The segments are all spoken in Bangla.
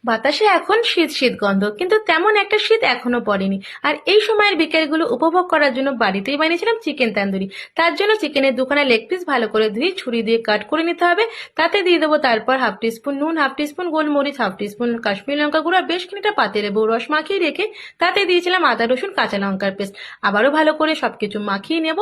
বাতাসে এখন শীত শীত গন্ধ, কিন্তু তেমন একটা শীত এখনো পড়েনি। আর এই সময়ের বিকেলগুলো উপভোগ করার জন্য বাড়িতেই বানিয়েছিলাম চিকেন তান্দুরি। তার জন্য চিকেনের দুখানা লেগ পিস ভালো করে ধুয়ে ছুরি দিয়ে কাট করে নিতে হবে। তাতে দিয়ে দেবো তারপর হাফ টিস্পুন নুন, হাফ টিস্পুন গোলমরিচ, হাফ টিস্পুন কাশ্মীরি লঙ্কা গুঁড়ো, আর বেশ খানিকটা পাতিলেবু রস মাখিয়ে রেখে তাতে দিয়েছিলাম আদা রসুন কাঁচা লঙ্কার পেস্ট। আবারও ভালো করে সবকিছু মাখিয়ে নেব।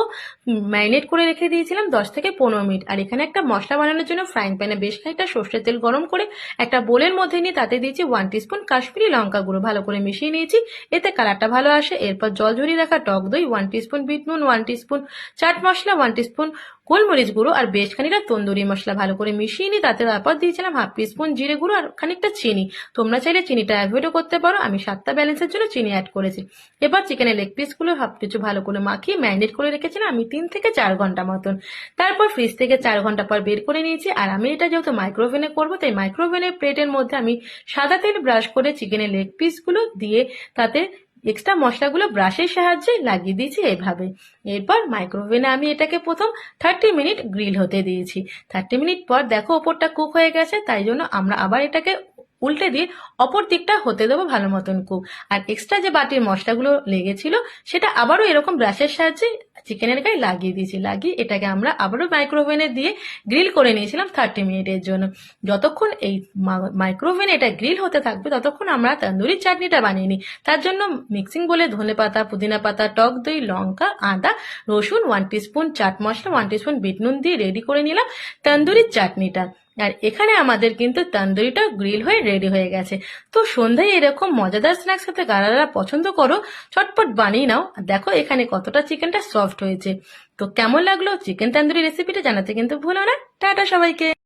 ম্যারিনেট করে রেখে দিয়েছিলাম 10 থেকে 15 মিনিট। আর এখানে একটা মশলা বানানোর জন্য ফ্রাইং প্যানে বেশ খানিকটা সর্ষের তেল গরম করে একটা বোলের মধ্যে নিয়ে তাতে দিয়েছি 1 টিস্পুন কাশ্মীরি লঙ্কা গুঁড়ো, ভালো করে মিশিয়ে নিয়েছি। এতে কালারটা ভালো আসে। এরপর জল ঝরিয়ে রাখা টক দই, 1 টিস্পুন বিট নুন, 1 টিস্পুন চাট মশলা, 1 টিস্পুন গোলমরিচ গুঁড়ো আর বেশ খানিকটা তন্দুরি মশলা ভালো করে মিশিয়ে নিই। তাতে তারপর দিয়েছিলাম হাফ টিস্পুন জিরে গুঁড়ো আর খানিকটা চিনি। তোমরা চাইলে চিনিটা অ্যাভয়েডও করতে পারো, আমি স্বাদটা ব্যালেন্সের জন্য চিনি অ্যাড করেছি। এবার চিকেনের লেগ পিসগুলো সব কিছু ভালো করে মাখিয়ে ম্যারিনেট করে রেখেছিলাম আমি 3 থেকে 4 ঘন্টা মতন। তারপর ফ্রিজ থেকে 4 ঘন্টা পর বের করে নিয়েছি। আর আমি এটা যেহেতু মাইক্রোওভেনে করবো, তাই মাইক্রোওভেনের প্লেটের মধ্যে আমি সাদা তেল ব্রাশ করে চিকেনের লেগ পিসগুলো দিয়ে তাতে এক্সট্রা মশলাগুলো ব্রাশের সাহায্যে লাগিয়ে দিয়েছি এভাবে। এরপর মাইক্রোওভেনে আমি এটাকে প্রথম 30 মিনিট গ্রিল হতে দিয়েছি। 30 মিনিট পর দেখো ওপরটা কুক হয়ে গেছে, তাই জন্য আমরা আবার এটাকে উল্টে দিয়ে অপর দিকটা হতে দেবো ভালো মতন কুক। আর এক্সট্রা যে বাটির মশলাগুলো লেগেছিল সেটা আবারও এরকম ব্রাশের সাহায্যে চিকেনের গায়ে লাগিয়ে দিয়েছি। লাগিয়ে এটাকে আমরা আবারও মাইক্রোওভেনে দিয়ে গ্রিল করে নিয়েছিলাম 30 মিনিটের জন্য। যতক্ষণ এই মাইক্রোওভেনে এটা গ্রিল হতে থাকবে ততক্ষণ আমরা তন্দুরি চাটনিটা বানিয়ে নিই। তার জন্য মিক্সিং বলে ধনে পাতা, পুদিনা পাতা, টক দই, লঙ্কা, আদা, রসুন, 1 teaspoon chaat masala, 1 teaspoon bit নুন দিয়ে রেডি করে নিলাম তন্দুরির চাটনিটা। আর এখানে আমাদের কিন্তু তন্দুরিটা গ্রিল হয়ে রেডি হয়ে গেছে। তো সন্ধ্যায় এরকম মজাদার স্ন্যাক্স খেতে কারা পছন্দ করো, চটপট বানিয়ে নাও। আর দেখো এখানে কতটা চিকেনটা সফট হয়েছে। তো কেমন লাগলো চিকেন তন্দুরি রেসিপিটা জানাতে কিন্তু ভুলো না। টাটা সবাইকে।